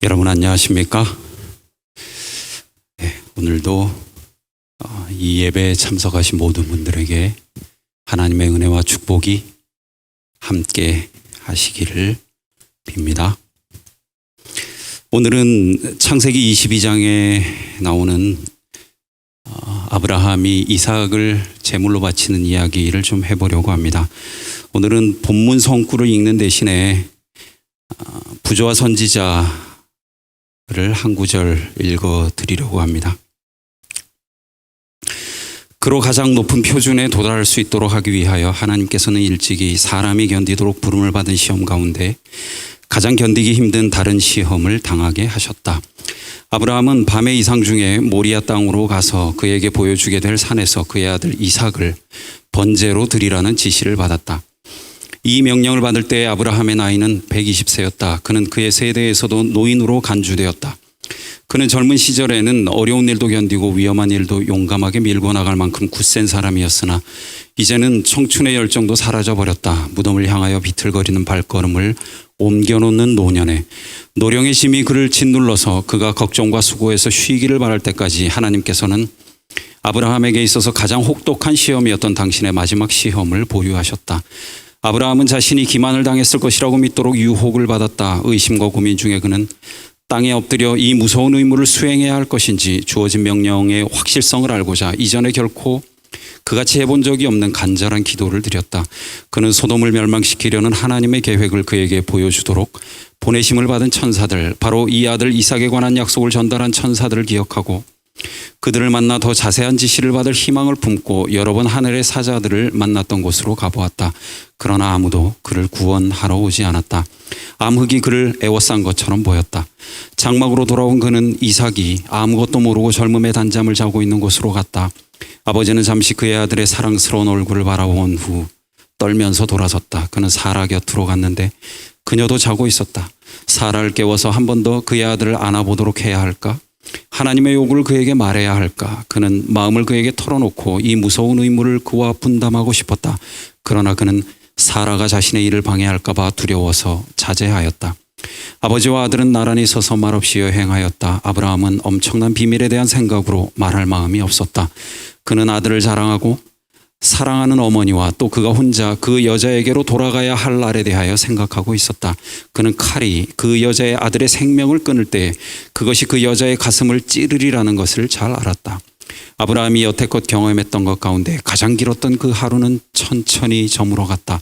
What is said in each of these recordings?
여러분 안녕하십니까? 네, 오늘도 이 예배에 참석하신 모든 분들에게 하나님의 은혜와 축복이 함께 하시기를 빕니다. 오늘은 창세기 22장에 나오는 아브라함이 이삭을 제물로 바치는 이야기를 좀 해보려고 합니다. 오늘은 본문 성구를 읽는 대신에 부조와 선지자를 한 구절 읽어드리려고 합니다. 그로 가장 높은 표준에 도달할 수 있도록 하기 위하여 하나님께서는 일찍이 사람이 견디도록 부름을 받은 시험 가운데 가장 견디기 힘든 다른 시험을 당하게 하셨다. 아브라함은 밤의 이상 중에 모리아 땅으로 가서 그에게 보여주게 될 산에서 그의 아들 이삭을 번제로 드리라는 지시를 받았다. 이 명령을 받을 때 아브라함의 나이는 120세였다. 그는 그의 세대에서도 노인으로 간주되었다. 그는 젊은 시절에는 어려운 일도 견디고 위험한 일도 용감하게 밀고 나갈 만큼 굳센 사람이었으나 이제는 청춘의 열정도 사라져버렸다. 무덤을 향하여 비틀거리는 발걸음을 옮겨놓는 노년에 노령의 짐이 그를 짓눌러서 그가 걱정과 수고에서 쉬기를 바랄 때까지 하나님께서는 아브라함에게 있어서 가장 혹독한 시험이었던 당신의 마지막 시험을 보유하셨다. 아브라함은 자신이 기만을 당했을 것이라고 믿도록 유혹을 받았다. 의심과 고민 중에 그는 땅에 엎드려 이 무서운 의무를 수행해야 할 것인지 주어진 명령의 확실성을 알고자 이전에 결코 그같이 해본 적이 없는 간절한 기도를 드렸다. 그는 소돔을 멸망시키려는 하나님의 계획을 그에게 보여주도록 보내심을 받은 천사들, 바로 이 아들 이삭에 관한 약속을 전달한 천사들을 기억하고 그들을 만나 더 자세한 지시를 받을 희망을 품고 여러 번 하늘의 사자들을 만났던 곳으로 가보았다. 그러나 아무도 그를 구원하러 오지 않았다. 암흑이 그를 애워싼 것처럼 보였다. 장막으로 돌아온 그는 이삭이 아무것도 모르고 젊음의 단잠을 자고 있는 곳으로 갔다. 아버지는 잠시 그의 아들의 사랑스러운 얼굴을 바라본 후 떨면서 돌아섰다. 그는 사라 곁으로 갔는데 그녀도 자고 있었다. 사라를 깨워서 한 번 더 그의 아들을 안아보도록 해야 할까? 하나님의 요구를 그에게 말해야 할까? 그는 마음을 그에게 털어놓고 이 무서운 의무를 그와 분담하고 싶었다. 그러나 그는 사라가 자신의 일을 방해할까 봐 두려워서 자제하였다. 아버지와 아들은 나란히 서서 말없이 여행하였다. 아브라함은 엄청난 비밀에 대한 생각으로 말할 마음이 없었다. 그는 아들을 자랑하고 사랑하는 어머니와 또 그가 혼자 그 여자에게로 돌아가야 할 날에 대하여 생각하고 있었다. 그는 칼이 그 여자의 아들의 생명을 끊을 때 그것이 그 여자의 가슴을 찌르리라는 것을 잘 알았다. 아브라함이 여태껏 경험했던 것 가운데 가장 길었던 그 하루는 천천히 저물어갔다.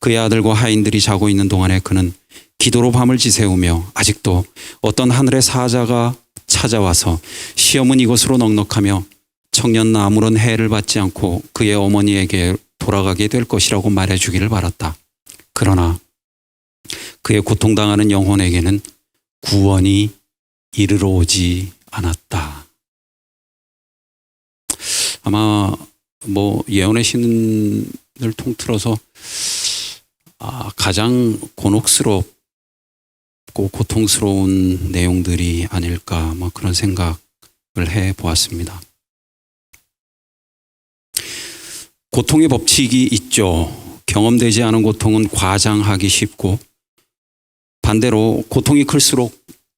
그의 아들과 하인들이 자고 있는 동안에 그는 기도로 밤을 지새우며 아직도 어떤 하늘의 사자가 찾아와서 시험은 이곳으로 넉넉하며 청년은 아무런 해를 받지 않고 그의 어머니에게 돌아가게 될 것이라고 말해주기를 바랐다. 그러나 그의 고통당하는 영혼에게는 구원이 이르러 오지 않았다. 아마 예언의 신을 통틀어서 가장 곤혹스럽고 고통스러운 내용들이 아닐까 그런 생각을 해보았습니다. 고통의 법칙이 있죠. 경험되지 않은 고통은 과장하기 쉽고 반대로 고통이 클수록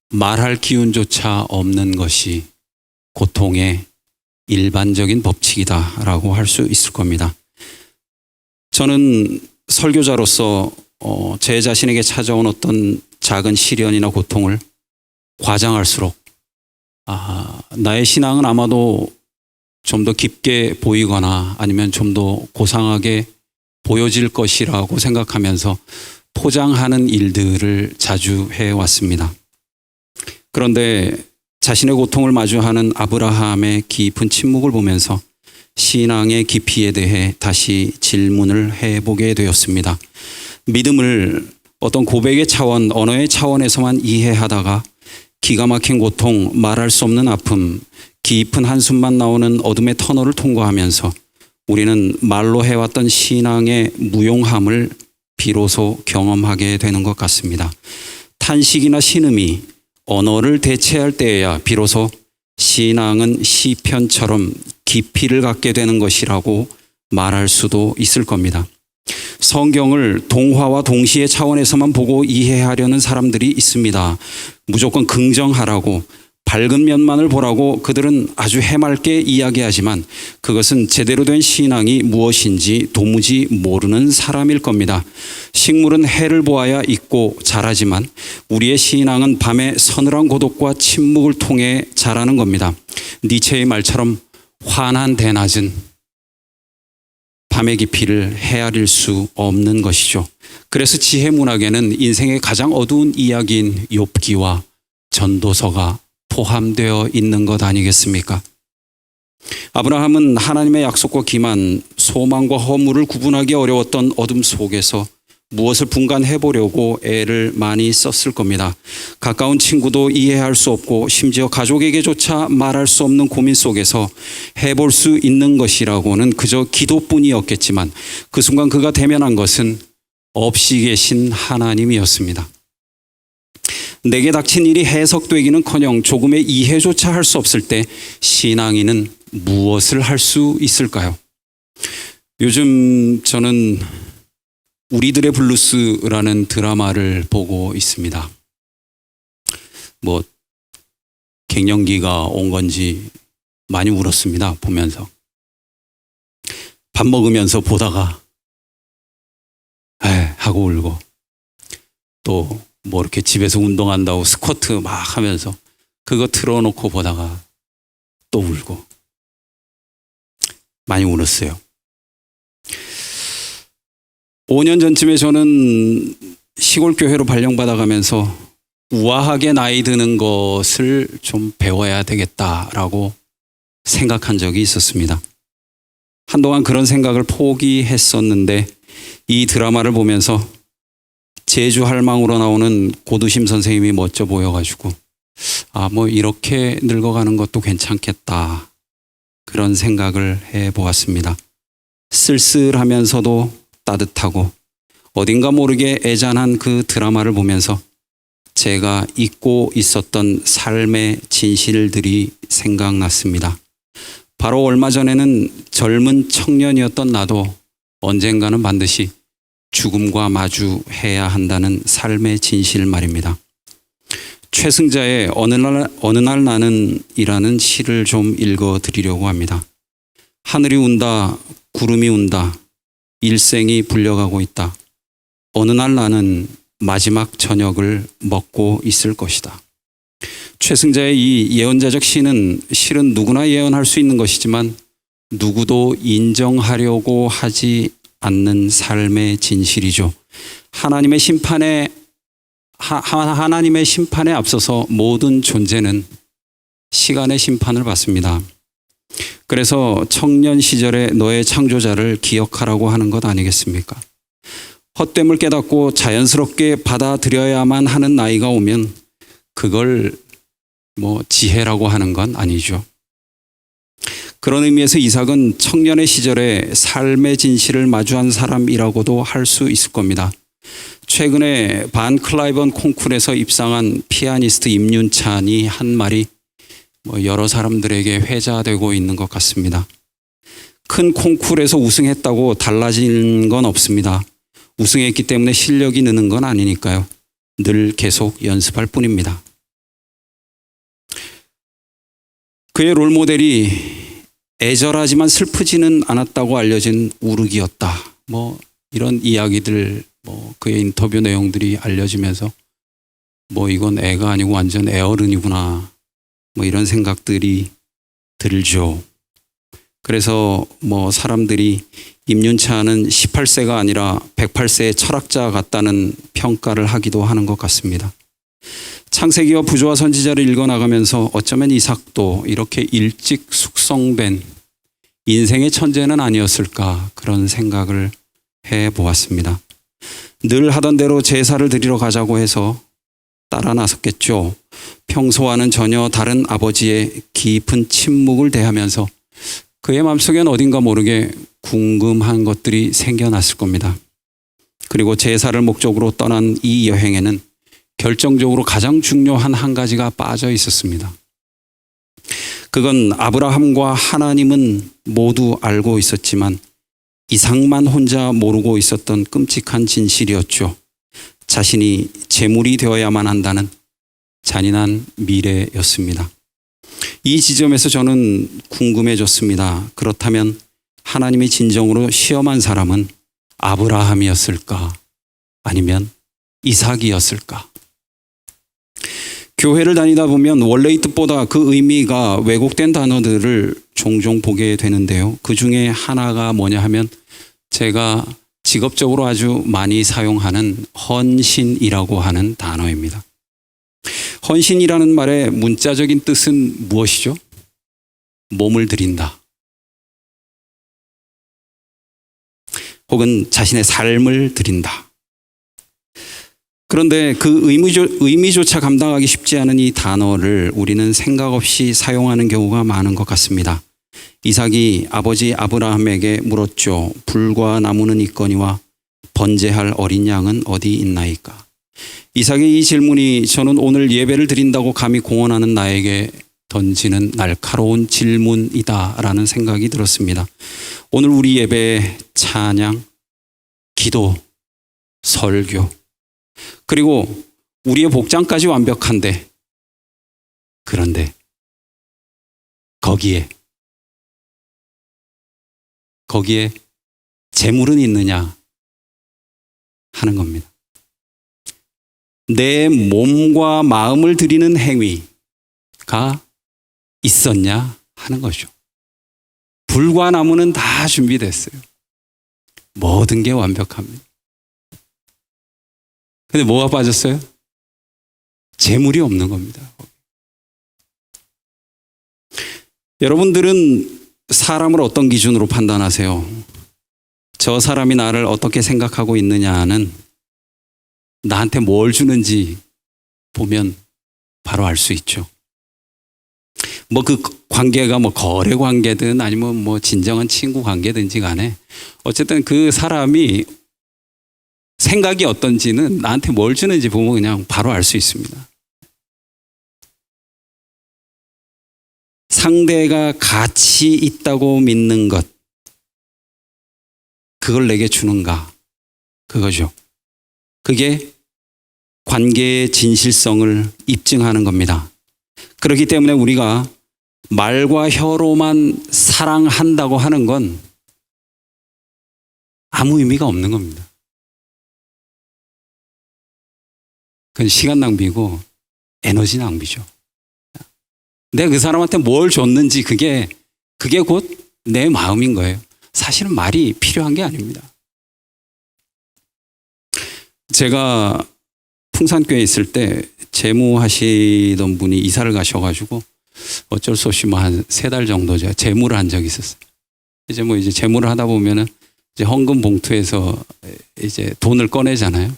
말할 기운조차 없는 것이 고통의 일반적인 법칙이다라고 할 수 있을 겁니다. 저는 설교자로서 제 자신에게 찾아온 어떤 작은 시련이나 고통을 과장할수록 나의 신앙은 아마도 좀 더 깊게 보이거나 아니면 좀 더 고상하게 보여질 것이라고 생각하면서 포장하는 일들을 자주 해왔습니다. 그런데 자신의 고통을 마주하는 아브라함의 깊은 침묵을 보면서 신앙의 깊이에 대해 다시 질문을 해보게 되었습니다. 믿음을 어떤 고백의 차원, 언어의 차원에서만 이해하다가 기가 막힌 고통, 말할 수 없는 아픔, 깊은 한숨만 나오는 어둠의 터널을 통과하면서 우리는 말로 해왔던 신앙의 무용함을 비로소 경험하게 되는 것 같습니다. 탄식이나 신음이 언어를 대체할 때에야 비로소 신앙은 시편처럼 깊이를 갖게 되는 것이라고 말할 수도 있을 겁니다. 성경을 동화와 동시의 차원에서만 보고 이해하려는 사람들이 있습니다. 무조건 긍정하라고, 밝은 면만을 보라고 그들은 아주 해맑게 이야기하지만 그것은 제대로 된 신앙이 무엇인지 도무지 모르는 사람일 겁니다. 식물은 해를 보아야 있고 자라지만 우리의 신앙은 밤의 서늘한 고독과 침묵을 통해 자라는 겁니다. 니체의 말처럼 환한 대낮은 밤의 깊이를 헤아릴 수 없는 것이죠. 그래서 지혜 문학에는 인생의 가장 어두운 이야기인 욥기와 전도서가 포함되어 있는 것 아니겠습니까? 아브라함은 하나님의 약속과 기만, 소망과 허물을 구분하기 어려웠던 어둠 속에서 무엇을 분간해 보려고 애를 많이 썼을 겁니다. 가까운 친구도 이해할 수 없고 심지어 가족에게조차 말할 수 없는 고민 속에서 해볼 수 있는 것이라고는 그저 기도뿐이었겠지만 그 순간 그가 대면한 것은 없이 계신 하나님이었습니다. 내게 닥친 일이 해석되기는커녕 조금의 이해조차 할 수 없을 때 신앙인은 무엇을 할 수 있을까요? 요즘 저는 우리들의 블루스라는 드라마를 보고 있습니다. 갱년기가 온 건지 많이 울었습니다. 보면서. 밥 먹으면서 보다가 하고 울고, 또 이렇게 집에서 운동한다고 스쿼트 막 하면서 그거 틀어놓고 보다가 또 울고 많이 울었어요. 5년 전쯤에 저는 시골 교회로 발령받아가면서 우아하게 나이 드는 것을 좀 배워야 되겠다라고 생각한 적이 있었습니다. 한동안 그런 생각을 포기했었는데 이 드라마를 보면서 제주 할망으로 나오는 고두심 선생님이 멋져 보여가지고 이렇게 늙어가는 것도 괜찮겠다, 그런 생각을 해보았습니다. 쓸쓸하면서도 따뜻하고 어딘가 모르게 애잔한 그 드라마를 보면서 제가 잊고 있었던 삶의 진실들이 생각났습니다. 바로 얼마 전에는 젊은 청년이었던 나도 언젠가는 반드시 죽음과 마주해야 한다는 삶의 진실 말입니다. 최승자의 어느 날 나는 이라는 시를 좀 읽어드리려고 합니다. 하늘이 운다, 구름이 운다, 일생이 불려가고 있다. 어느 날 나는 마지막 저녁을 먹고 있을 것이다. 최승자의 이 예언자적 시는 실은 누구나 예언할 수 있는 것이지만 누구도 인정하려고 하지 않는 삶의 진실이죠. 하나님의 심판에 앞서서 모든 존재는 시간의 심판을 받습니다. 그래서 청년 시절에 너의 창조자를 기억하라고 하는 것 아니겠습니까? 헛됨을 깨닫고 자연스럽게 받아들여야만 하는 나이가 오면 그걸 지혜라고 하는 건 아니죠. 그런 의미에서 이삭은 청년의 시절에 삶의 진실을 마주한 사람이라고도 할 수 있을 겁니다. 최근에 반 클라이번 콩쿨에서 입상한 피아니스트 임윤찬이 한 말이 여러 사람들에게 회자되고 있는 것 같습니다. 큰 콩쿨에서 우승했다고 달라진 건 없습니다. 우승했기 때문에 실력이 느는 건 아니니까요. 늘 계속 연습할 뿐입니다. 그의 롤모델이 애절하지만 슬프지는 않았다고 알려진 우르기였다. 이런 이야기들, 그의 인터뷰 내용들이 알려지면서 이건 애가 아니고 완전 애어른이구나, 이런 생각들이 들죠. 그래서 사람들이 임윤찬은 18세가 아니라 108세의 철학자 같다는 평가를 하기도 하는 것 같습니다. 창세기와 부조와 선지자를 읽어나가면서 어쩌면 이삭도 이렇게 일찍 숙성된 인생의 천재는 아니었을까, 그런 생각을 해보았습니다. 늘 하던 대로 제사를 드리러 가자고 해서 따라 나섰겠죠. 평소와는 전혀 다른 아버지의 깊은 침묵을 대하면서 그의 마음속엔 어딘가 모르게 궁금한 것들이 생겨났을 겁니다. 그리고 제사를 목적으로 떠난 이 여행에는 결정적으로 가장 중요한 한 가지가 빠져 있었습니다. 그건 아브라함과 하나님은 모두 알고 있었지만 이상만 혼자 모르고 있었던 끔찍한 진실이었죠. 자신이 재물이 되어야만 한다는 잔인한 미래였습니다. 이 지점에서 저는 궁금해졌습니다. 그렇다면 하나님이 진정으로 시험한 사람은 아브라함이었을까? 아니면 이삭이었을까? 교회를 다니다 보면 원래의 뜻보다 그 의미가 왜곡된 단어들을 종종 보게 되는데요. 그 중에 하나가 뭐냐 하면 제가 직업적으로 아주 많이 사용하는 헌신이라고 하는 단어입니다. 헌신이라는 말의 문자적인 뜻은 무엇이죠? 몸을 드린다. 혹은 자신의 삶을 드린다. 그런데 그 의미조차 감당하기 쉽지 않은 이 단어를 우리는 생각 없이 사용하는 경우가 많은 것 같습니다. 이삭이 아버지 아브라함에게 물었죠. 불과 나무는 있거니와 번제할 어린 양은 어디 있나이까? 이삭의 이 질문이 저는 오늘 예배를 드린다고 감히 공언하는 나에게 던지는 날카로운 질문이다라는 생각이 들었습니다. 오늘 우리 예배의 찬양, 기도, 설교, 그리고 우리의 복장까지 완벽한데, 그런데 거기에 재물은 있느냐 하는 겁니다. 내 몸과 마음을 드리는 행위가 있었냐 하는 거죠. 불과 나무는 다 준비됐어요. 모든 게 완벽합니다. 근데 뭐가 빠졌어요? 재물이 없는 겁니다. 여러분들은 사람을 어떤 기준으로 판단하세요? 저 사람이 나를 어떻게 생각하고 있느냐는 나한테 뭘 주는지 보면 바로 알 수 있죠. 뭐 그 관계가 뭐 거래 관계든 아니면 뭐 진정한 친구 관계든지 간에 어쨌든 그 사람이 생각이 어떤지는 나한테 뭘 주는지 보면 그냥 바로 알 수 있습니다. 상대가 가치 있다고 믿는 것, 그걸 내게 주는가? 그거죠. 그게 관계의 진실성을 입증하는 겁니다. 그렇기 때문에 우리가 말과 혀로만 사랑한다고 하는 건 아무 의미가 없는 겁니다. 그건 시간 낭비고 에너지 낭비죠. 내가 그 사람한테 뭘 줬는지 그게 곧 내 마음인 거예요. 사실은 말이 필요한 게 아닙니다. 제가 풍산교회에 있을 때 재무하시던 분이 이사를 가셔가지고 어쩔 수 없이 뭐 한 3달 정도 제가 재무를 한 적이 있었어요. 이제 재무를 하다 보면은 이제 헌금 봉투에서 이제 돈을 꺼내잖아요.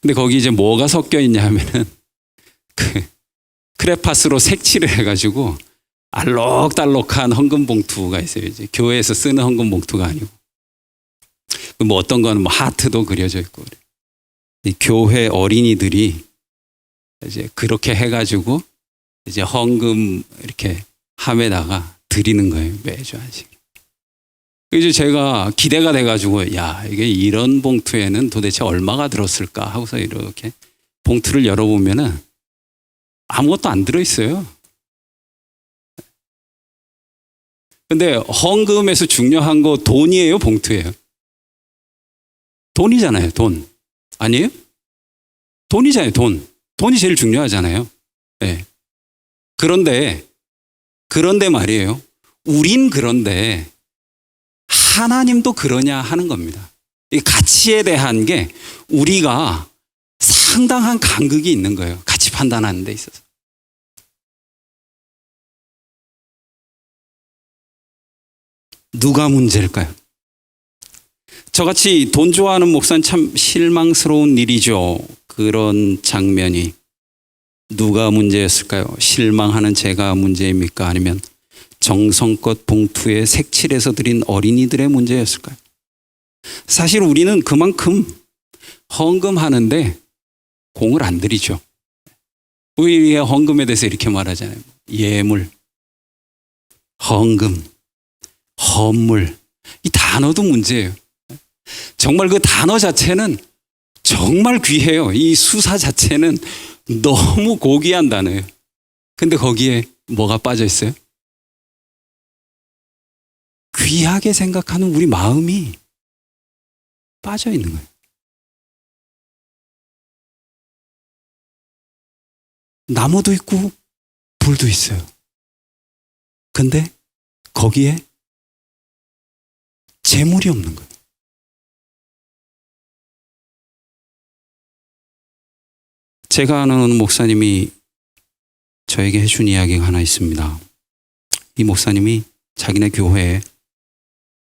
근데 거기 이제 뭐가 섞여 있냐 하면은 크레파스로 색칠을 해가지고 알록달록한 헌금 봉투가 있어요. 이제 교회에서 쓰는 헌금 봉투가 아니고. 뭐 어떤 거는 뭐 하트도 그려져 있고 그래요. 이 교회 어린이들이 이제 그렇게 해가지고 이제 헌금 이렇게 함에다가 드리는 거예요. 매주 한씩. 이제 제가 기대가 돼가지고 야, 이게 이런 봉투에는 도대체 얼마가 들었을까 하고서 이렇게 봉투를 열어보면은 아무것도 안 들어있어요. 근데 헌금에서 중요한 거 돈이에요, 봉투예요? 돈이잖아요, 돈. 아니에요? 돈이잖아요, 돈. 돈이 제일 중요하잖아요. 네. 그런데 말이에요. 우린 그런데 하나님도 그러냐 하는 겁니다. 이 가치에 대한 게 우리가 상당한 간극이 있는 거예요. 가치 판단하는 데 있어서. 누가 문제일까요? 저같이 돈 좋아하는 목사는 참 실망스러운 일이죠. 그런 장면이. 누가 문제였을까요? 실망하는 제가 문제입니까? 아니면 정성껏 봉투에 색칠해서 드린 어린이들의 문제였을까요? 사실 우리는 그만큼 헌금하는데 공을 안 들이죠. 우리의 헌금에 대해서 이렇게 말하잖아요. 예물, 헌금, 헌물, 이 단어도 문제예요. 정말 그 단어 자체는 정말 귀해요. 이 수사 자체는 너무 고귀한 단어예요. 근데 거기에 뭐가 빠져 있어요? 귀하게 생각하는 우리 마음이 빠져 있는 거예요. 나무도 있고 불도 있어요. 근데 거기에 재물이 없는 거예요. 제가 아는 목사님이 저에게 해준 이야기가 하나 있습니다. 이 목사님이 자기네 교회에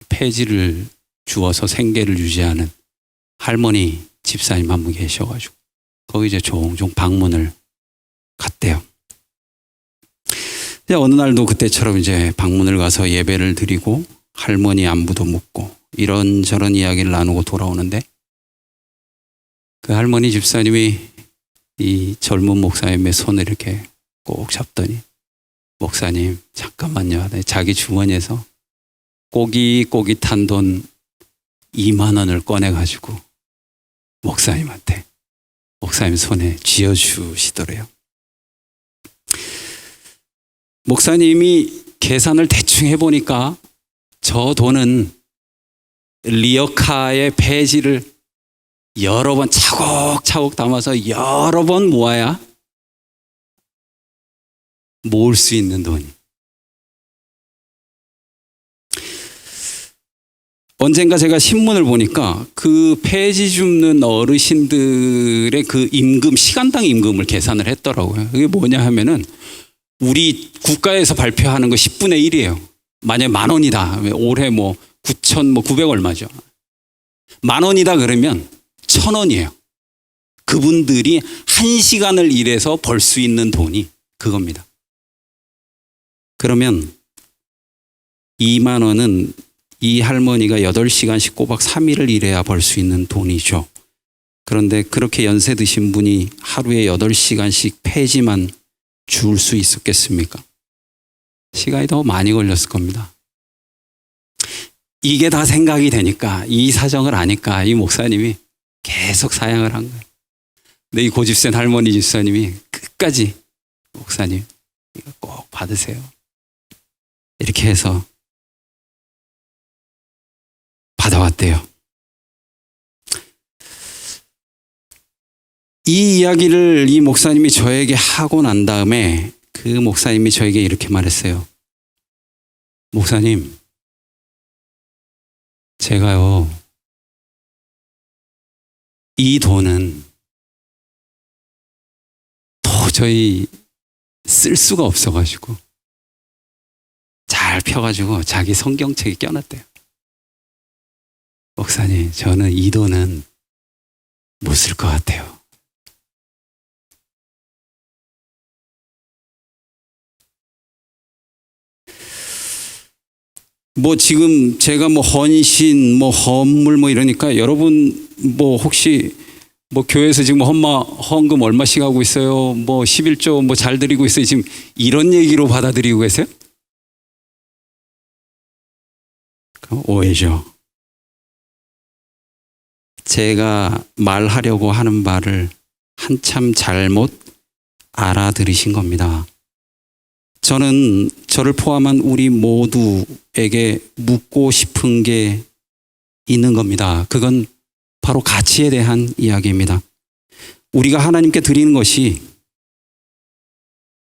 폐지를 주어서 생계를 유지하는 할머니 집사님 한 분 계셔가지고 거기 이제 종종 방문을 갔대요. 어느 날도 그때처럼 이제 방문을 가서 예배를 드리고 할머니 안부도 묻고 이런저런 이야기를 나누고 돌아오는데 그 할머니 집사님이 이 젊은 목사님의 손을 이렇게 꼭 잡더니 목사님 잠깐만요. 자기 주머니에서 꼬깃꼬깃한 돈 2만 원을 꺼내가지고 목사님한테 목사님 손에 쥐어주시더래요. 목사님이 계산을 대충 해보니까 저 돈은 리어카의 폐지를 여러 번 차곡차곡 담아서 여러 번 모아야 모을 수 있는 돈이. 언젠가 제가 신문을 보니까 그 폐지 줍는 어르신들의 그 임금, 시간당 임금을 계산을 했더라고요. 그게 뭐냐 하면은 우리 국가에서 발표하는 거 10분의 1이에요. 만약에 10,000원이다. 올해 뭐 9,900 얼마죠. 10,000원이다 그러면 1,000원이에요. 그분들이 1시간을 일해서 벌 수 있는 돈이 그겁니다. 그러면 2만 원은 이 할머니가 8시간씩 꼬박 3일을 일해야 벌 수 있는 돈이죠. 그런데 그렇게 연세 드신 분이 하루에 8시간씩 폐지만 줄 수 있었겠습니까? 시간이 더 많이 걸렸을 겁니다. 이게 다 생각이 되니까 이 사정을 아니까 이 목사님이 계속 사양을 한 거예요. 근데 이 고집센 할머니 집사님이 끝까지 목사님 이거 꼭 받으세요. 이렇게 해서 받아왔대요. 이 이야기를 이 목사님이 저에게 하고 난 다음에 그 목사님이 저에게 이렇게 말했어요. 목사님, 제가요, 이 돈은 도저히 쓸 수가 없어가지고 잘 펴가지고 자기 성경책에 껴놨대요. 목사님, 저는 이 돈은 못 쓸 것 같아요. 뭐 지금 제가 뭐 헌신, 뭐 헌물 뭐 이러니까 여러분 뭐 혹시 뭐 교회에서 지금 헌금 얼마씩 하고 있어요? 뭐 11조 뭐 잘 드리고 있어요. 지금 이런 얘기로 받아들이고 계세요? 그럼 오해죠. 제가 말하려고 하는 말을 한참 잘못 알아들으신 겁니다. 저는 저를 포함한 우리 모두에게 묻고 싶은 게 있는 겁니다. 그건 바로 가치에 대한 이야기입니다. 우리가 하나님께 드리는 것이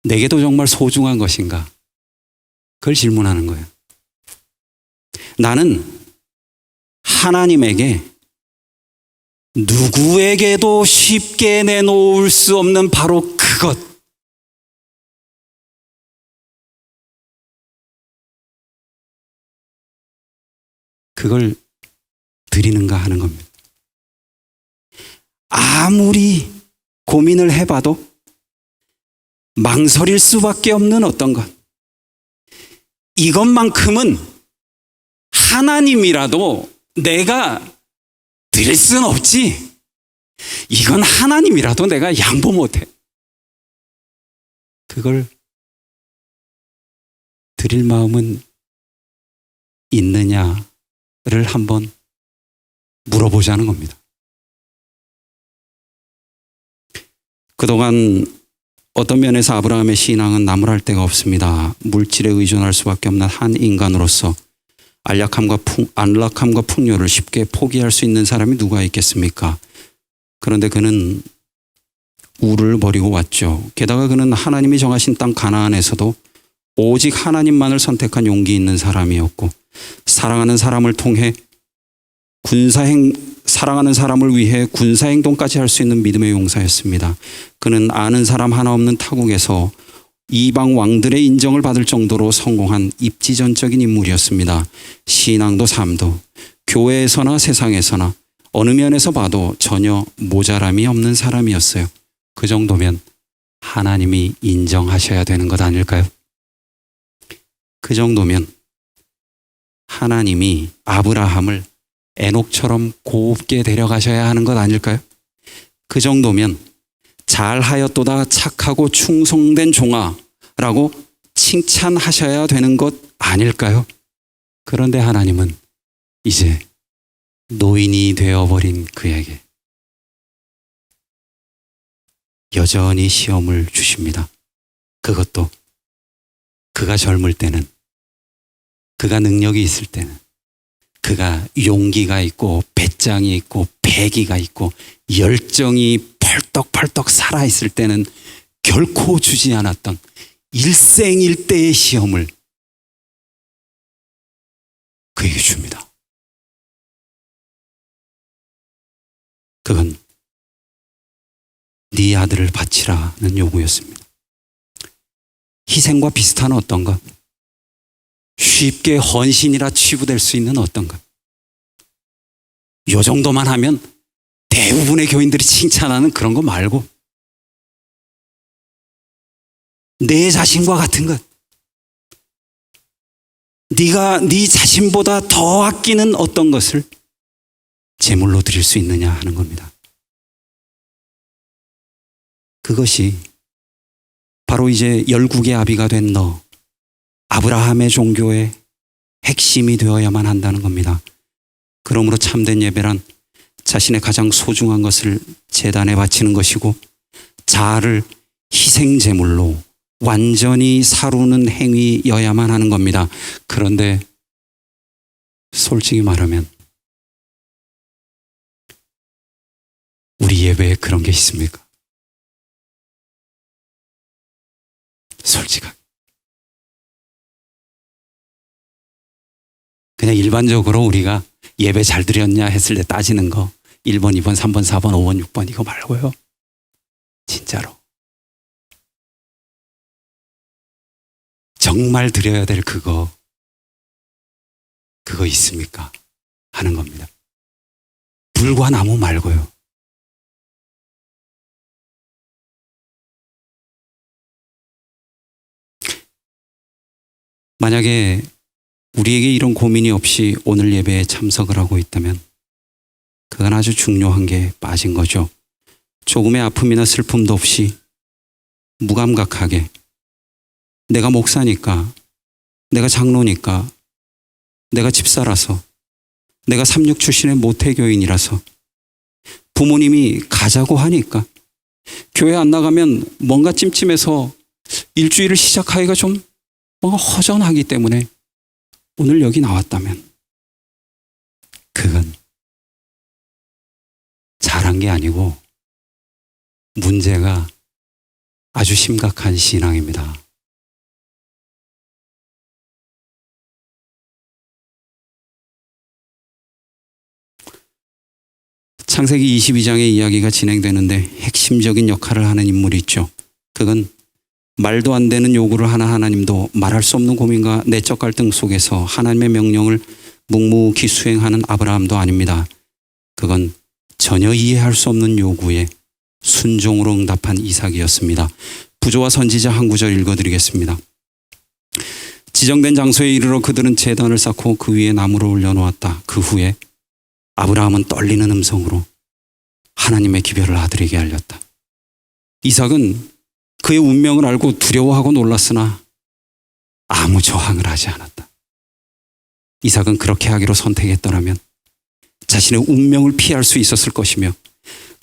내게도 정말 소중한 것인가? 그걸 질문하는 거예요. 나는 하나님에게 누구에게도 쉽게 내놓을 수 없는 바로 그것, 그걸 드리는가 하는 겁니다. 아무리 고민을 해봐도 망설일 수밖에 없는 어떤 것, 이것만큼은 하나님이라도 내가 드릴 수는 없지. 이건 하나님이라도 내가 양보 못해. 그걸 드릴 마음은 있느냐 한번 물어보자는 겁니다. 그동안 어떤 면에서 아브라함의 신앙은 나무랄 데가 없습니다. 물질에 의존할 수밖에 없는 한 인간으로서 안락함과 풍요를 쉽게 포기할 수 있는 사람이 누가 있겠습니까? 그런데 그는 우를 버리고 왔죠. 게다가 그는 하나님이 정하신 땅 가나안에서도 오직 하나님만을 선택한 용기 있는 사람이었고, 사랑하는 사람을 통해 사랑하는 사람을 위해 군사행동까지 할 수 있는 믿음의 용사였습니다. 그는 아는 사람 하나 없는 타국에서 이방 왕들의 인정을 받을 정도로 성공한 입지전적인 인물이었습니다. 신앙도 삶도 교회에서나 세상에서나 어느 면에서 봐도 전혀 모자람이 없는 사람이었어요. 그 정도면 하나님이 인정하셔야 되는 것 아닐까요? 그 정도면 하나님이 아브라함을 에녹처럼 곱게 데려가셔야 하는 것 아닐까요? 그 정도면 잘하였도다 착하고 충성된 종아라고 칭찬하셔야 되는 것 아닐까요? 그런데 하나님은 이제 노인이 되어버린 그에게 여전히 시험을 주십니다. 그것도 그가 젊을 때는, 그가 능력이 있을 때는, 그가 용기가 있고 배짱이 있고 패기가 있고 열정이 펄떡펄떡 살아있을 때는 결코 주지 않았던 일생일대의 시험을 그에게 줍니다. 그건 네 아들을 바치라는 요구였습니다. 희생과 비슷한 어떤 것, 쉽게 헌신이라 치부될 수 있는 어떤 것, 요 정도만 하면 대부분의 교인들이 칭찬하는 그런 거 말고 내 자신과 같은 것, 네가 네 자신보다 더 아끼는 어떤 것을 제물로 드릴 수 있느냐 하는 겁니다. 그것이 바로 이제 열국의 아비가 된 너, 아브라함의 종교의 핵심이 되어야만 한다는 겁니다. 그러므로 참된 예배란 자신의 가장 소중한 것을 제단에 바치는 것이고, 자아를 희생제물로 완전히 사루는 행위여야만 하는 겁니다. 그런데 솔직히 말하면 우리 예배에 그런 게 있습니까? 솔직하게. 그냥 일반적으로 우리가 예배 잘 드렸냐 했을 때 따지는 거 1번, 2번, 3번, 4번, 5번, 6번 이거 말고요. 진짜로. 정말 드려야 될 그거 있습니까? 하는 겁니다. 불과 나무 말고요. 만약에 우리에게 이런 고민이 없이 오늘 예배에 참석을 하고 있다면 그건 아주 중요한 게 빠진 거죠. 조금의 아픔이나 슬픔도 없이 무감각하게 내가 목사니까, 내가 장로니까, 내가 집사라서, 내가 삼육 출신의 모태교인이라서, 부모님이 가자고 하니까, 교회 안 나가면 뭔가 찜찜해서 일주일을 시작하기가 좀 뭔가 허전하기 때문에 오늘 여기 나왔다면 그건 잘한 게 아니고 문제가 아주 심각한 신앙입니다. 창세기 22장의 이야기가 진행되는데 핵심적인 역할을 하는 인물이 있죠. 그건 말도 안 되는 요구를 하는 하나님도 말할 수 없는 고민과 내적 갈등 속에서 하나님의 명령을 묵묵히 수행하는 아브라함도 아닙니다. 그건 전혀 이해할 수 없는 요구에 순종으로 응답한 이삭이었습니다. 부조와 선지자 한 구절 읽어드리겠습니다. 지정된 장소에 이르러 그들은 제단을 쌓고 그 위에 나무를 올려놓았다. 그 후에 아브라함은 떨리는 음성으로 하나님의 기별을 아들에게 알렸다. 이삭은 그의 운명을 알고 두려워하고 놀랐으나 아무 저항을 하지 않았다. 이삭은 그렇게 하기로 선택했더라면 자신의 운명을 피할 수 있었을 것이며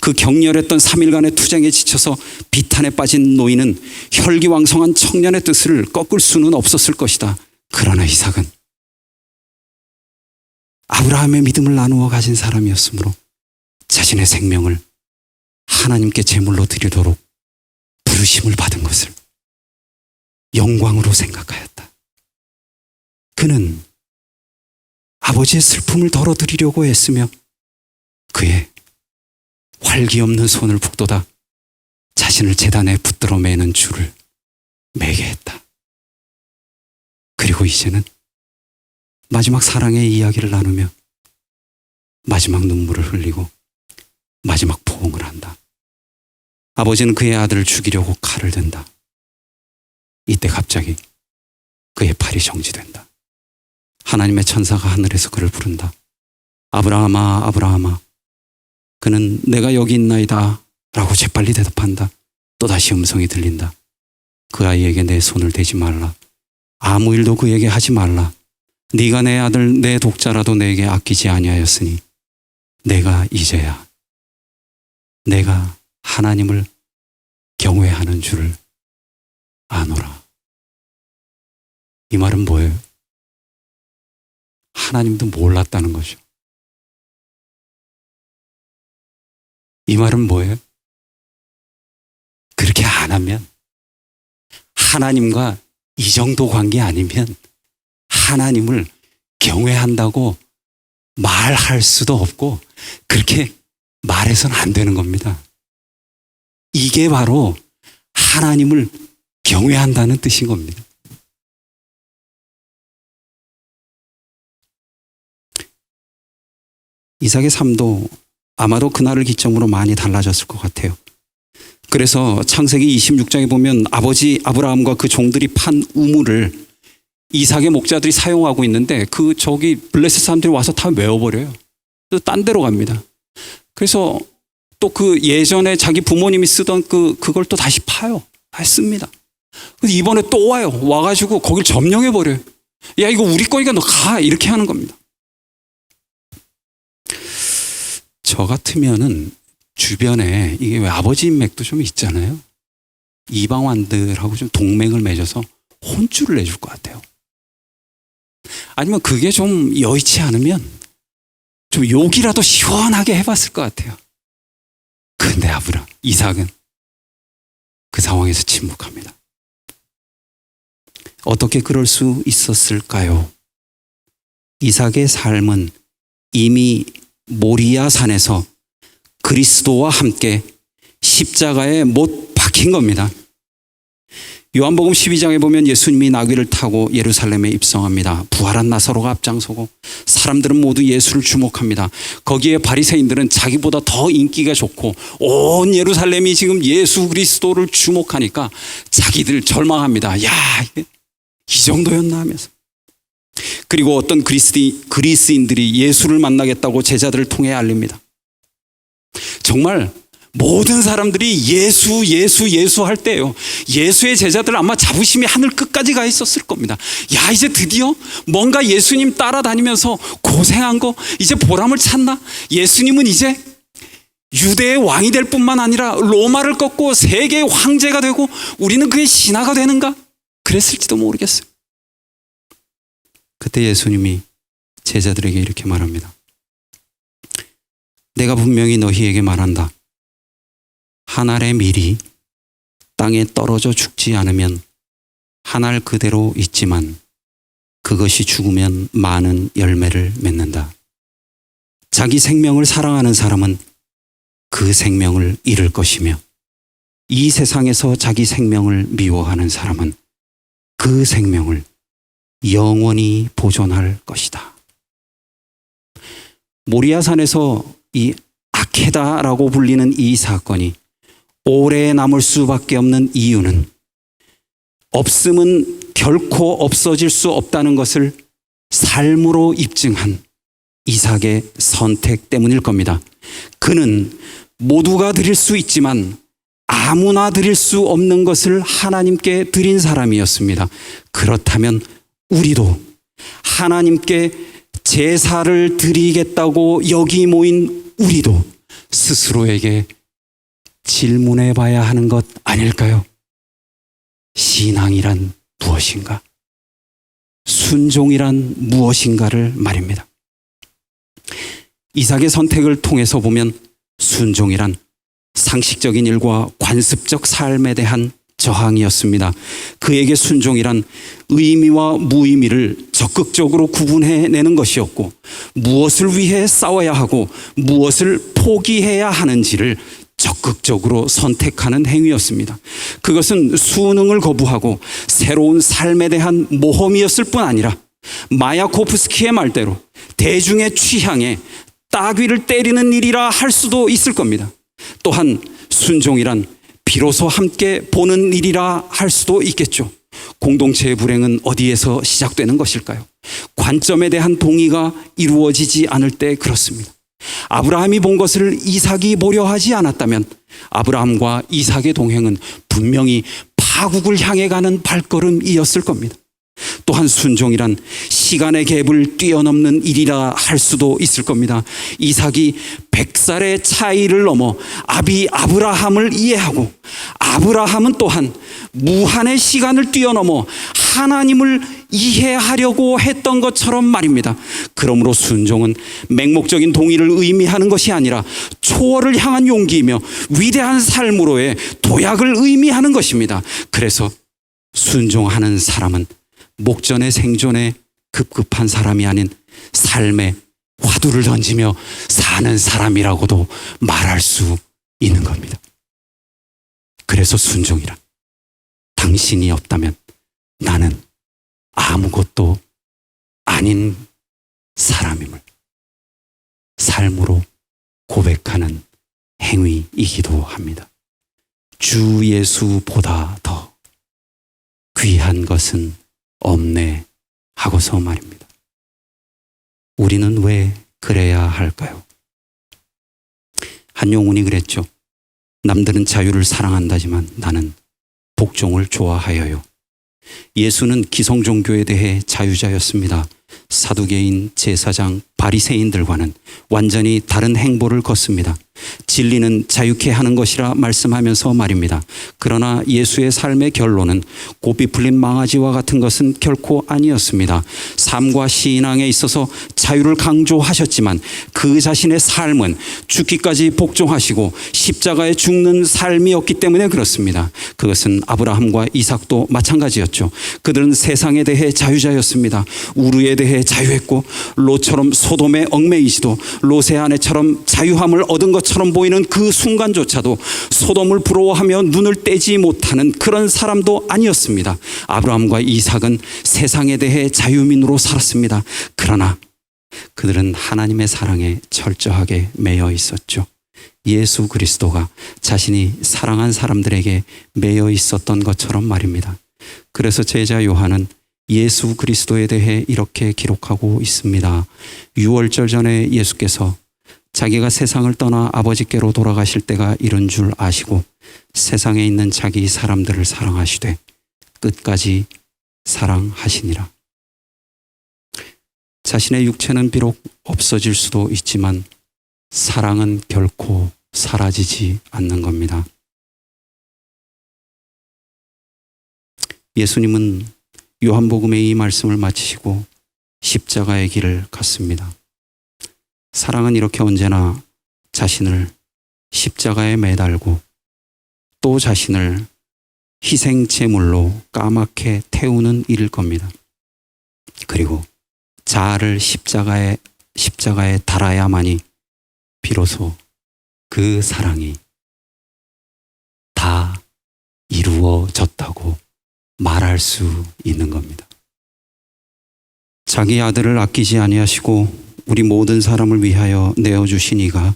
그 격렬했던 3일간의 투쟁에 지쳐서 비탄에 빠진 노인은 혈기왕성한 청년의 뜻을 꺾을 수는 없었을 것이다. 그러나 이삭은 아브라함의 믿음을 나누어 가진 사람이었으므로 자신의 생명을 하나님께 제물로 드리도록 부르심을 받은 것을 영광으로 생각하였다. 그는 아버지의 슬픔을 덜어드리려고 했으며 그의 활기 없는 손을 북돋아 자신을 제단에 붙들어 매는 줄을 매게 했다. 그리고 이제는 마지막 사랑의 이야기를 나누며 마지막 눈물을 흘리고 마지막 포옹을 한다. 아버지는 그의 아들을 죽이려고 칼을 든다. 이때 갑자기 그의 팔이 정지된다. 하나님의 천사가 하늘에서 그를 부른다. 아브라함아, 아브라함아. 그는 내가 여기 있나이다 라고 재빨리 대답한다. 또다시 음성이 들린다. 그 아이에게 내 손을 대지 말라. 아무 일도 그에게 하지 말라. 네가 내 아들 내 독자라도 내게 아끼지 아니하였으니 내가 이제야 내가 하나님을 경외하는 줄을 아노라. 이 말은 뭐예요? 하나님도 몰랐다는 거죠. 이 말은 뭐예요? 그렇게 안 하면 하나님과 이 정도 관계 아니면 하나님을 경외한다고 말할 수도 없고 그렇게 말해서는 안 되는 겁니다. 이게 바로 하나님을 경외한다는 뜻인 겁니다. 이삭의 삶도 아마도 그날을 기점으로 많이 달라졌을 것 같아요. 그래서 창세기 26장에 보면 아버지 아브라함과 그 종들이 판 우물을 이삭의 목자들이 사용하고 있는데 저기 블레셋 사람들이 와서 다 메워버려요. 또 딴 데로 갑니다. 그래서 또 그 예전에 자기 부모님이 쓰던 그걸 또 다시 파요. 다시 씁니다. 그래서 이번에 또 와요. 와가지고 거길 점령해버려요. 야, 이거 우리 거니까 너 가. 이렇게 하는 겁니다. 저 같으면은 주변에 이게 왜 아버지 인맥도 좀 있잖아요. 이방완들하고 좀 동맹을 맺어서 혼쭐을 내줄 것 같아요. 아니면 그게 좀 여의치 않으면 좀 욕이라도 시원하게 해봤을 것 같아요. 근데 이삭은 그 상황에서 침묵합니다. 어떻게 그럴 수 있었을까요? 이삭의 삶은 이미 모리아 산에서 그리스도와 함께 십자가에 못 박힌 겁니다. 요한복음 12장에 보면 예수님이 나귀를 타고 예루살렘에 입성합니다. 부활한 나사로가 앞장서고 사람들은 모두 예수를 주목합니다. 거기에 바리새인들은 자기보다 더 인기가 좋고 온 예루살렘이 지금 예수 그리스도를 주목하니까 자기들 절망합니다. 야, 이 정도였나 하면서. 그리고 어떤 그리스인들이 예수를 만나겠다고 제자들을 통해 알립니다. 정말 모든 사람들이 예수 할 때예요. 예수의 제자들 아마 자부심이 하늘 끝까지 가 있었을 겁니다. 야, 이제 드디어 뭔가 예수님 따라다니면서 고생한 거 이제 보람을 찾나? 예수님은 이제 유대의 왕이 될 뿐만 아니라 로마를 꺾고 세계의 황제가 되고 우리는 그의 신하가 되는가? 그랬을지도 모르겠어요. 그때 예수님이 제자들에게 이렇게 말합니다. 내가 분명히 너희에게 말한다. 한 알의 밀이 땅에 떨어져 죽지 않으면 한 알 그대로 있지만 그것이 죽으면 많은 열매를 맺는다. 자기 생명을 사랑하는 사람은 그 생명을 잃을 것이며 이 세상에서 자기 생명을 미워하는 사람은 그 생명을 영원히 보존할 것이다. 모리아산에서 이 아케다라고 불리는 이 사건이 오래 남을 수밖에 없는 이유는 없음은 결코 없어질 수 없다는 것을 삶으로 입증한 이삭의 선택 때문일 겁니다. 그는 모두가 드릴 수 있지만 아무나 드릴 수 없는 것을 하나님께 드린 사람이었습니다. 그렇다면 우리도 하나님께 제사를 드리겠다고 여기 모인 우리도 스스로에게 질문해 봐야 하는 것 아닐까요? 신앙이란 무엇인가? 순종이란 무엇인가를 말입니다. 이삭의 선택을 통해서 보면 순종이란 상식적인 일과 관습적 삶에 대한 저항이었습니다. 그에게 순종이란 의미와 무의미를 적극적으로 구분해내는 것이었고, 무엇을 위해 싸워야 하고 무엇을 포기해야 하는지를 적극적으로 선택하는 행위였습니다. 그것은 수능을 거부하고 새로운 삶에 대한 모험이었을 뿐 아니라 마야코프스키의 말대로 대중의 취향에 따귀를 때리는 일이라 할 수도 있을 겁니다. 또한 순종이란 비로소 함께 보는 일이라 할 수도 있겠죠. 공동체의 불행은 어디에서 시작되는 것일까요? 관점에 대한 동의가 이루어지지 않을 때 그렇습니다. 아브라함이 본 것을 이삭이 보려 하지 않았다면 아브라함과 이삭의 동행은 분명히 파국을 향해 가는 발걸음이었을 겁니다. 또한 순종이란 시간의 갭을 뛰어넘는 일이라 할 수도 있을 겁니다. 이삭이 100살의 차이를 넘어 아비 아브라함을 이해하고, 아브라함은 또한 무한의 시간을 뛰어넘어 하나님을 이해하려고 했던 것처럼 말입니다. 그러므로 순종은 맹목적인 동의를 의미하는 것이 아니라 초월을 향한 용기이며 위대한 삶으로의 도약을 의미하는 것입니다. 그래서 순종하는 사람은 목전의 생존에 급급한 사람이 아닌 삶에 화두를 던지며 사는 사람이라고도 말할 수 있는 겁니다. 그래서 순종이란 당신이 없다면 나는 아무것도 아닌 사람임을 삶으로 고백하는 행위이기도 합니다. 주 예수보다 더 귀한 것은 없네 하고서 말입니다. 우리는 왜 그래야 할까요? 한용운이 그랬죠. 남들은 자유를 사랑한다지만 나는 복종을 좋아하여요. 예수는 기성종교에 대해 자유자였습니다. 사두개인, 제사장, 바리새인들과는 완전히 다른 행보를 걷습니다. 진리는 자유케 하는 것이라 말씀하면서 말입니다. 그러나 예수의 삶의 결론은 고삐 풀린 망아지와 같은 것은 결코 아니었습니다. 삶과 신앙에 있어서 자유를 강조하셨지만 그 자신의 삶은 죽기까지 복종하시고 십자가에 죽는 삶이었기 때문에 그렇습니다. 그것은 아브라함과 이삭도 마찬가지였죠. 그들은 세상에 대해 자유자였습니다. 우르에 대해 자유했고, 롯처럼 소돔에 얽매이지도 롯의 아내처럼 자유함을 얻은 것처럼 보이는 그 순간조차도 소돔을 부러워하며 눈을 떼지 못하는 그런 사람도 아니었습니다. 아브라함과 이삭은 세상에 대해 자유민으로 살았습니다. 그러나 그들은 하나님의 사랑에 철저하게 매여 있었죠. 예수 그리스도가 자신이 사랑한 사람들에게 매여 있었던 것처럼 말입니다. 그래서 제자 요한은 예수 그리스도에 대해 이렇게 기록하고 있습니다. 유월절 전에 예수께서 자기가 세상을 떠나 아버지께로 돌아가실 때가 이른 줄 아시고 세상에 있는 자기 사람들을 사랑하시되 끝까지 사랑하시니라. 자신의 육체는 비록 없어질 수도 있지만 사랑은 결코 사라지지 않는 겁니다. 예수님은 요한복음의 이 말씀을 마치시고 십자가의 길을 갔습니다. 사랑은 이렇게 언제나 자신을 십자가에 매달고 또 자신을 희생제물로 까맣게 태우는 일일 겁니다. 그리고 자아를 십자가에 달아야만이 비로소 그 사랑이 다 이루어졌다고 말할 수 있는 겁니다. 자기 아들을 아끼지 아니하시고 우리 모든 사람을 위하여 내어주신 이가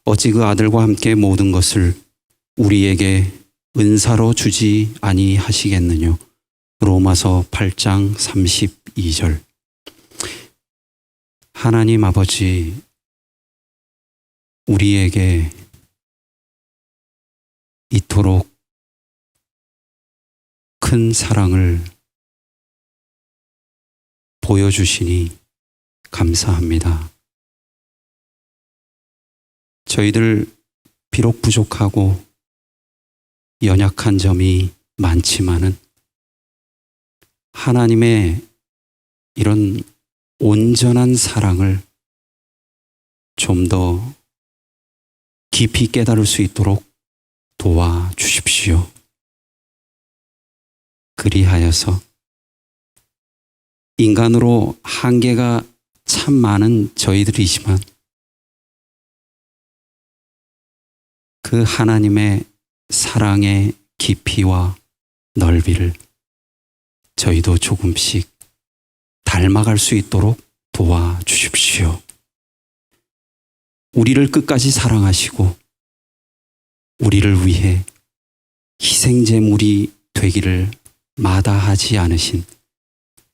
어찌 그 아들과 함께 모든 것을 우리에게 은사로 주지 아니하시겠느냐. 로마서 8장 32절. 하나님 아버지, 우리에게 이토록 큰 사랑을 보여주시니 감사합니다. 저희들 비록 부족하고 연약한 점이 많지만은 하나님의 이런 온전한 사랑을 좀 더 깊이 깨달을 수 있도록 도와주십시오. 그리하여서 인간으로 한계가 참 많은 저희들이지만 그 하나님의 사랑의 깊이와 넓이를 저희도 조금씩 닮아갈 수 있도록 도와주십시오. 우리를 끝까지 사랑하시고 우리를 위해 희생제물이 되기를 마다하지 않으신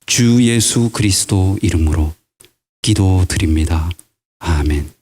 주 예수 그리스도 이름으로 기도드립니다. 아멘.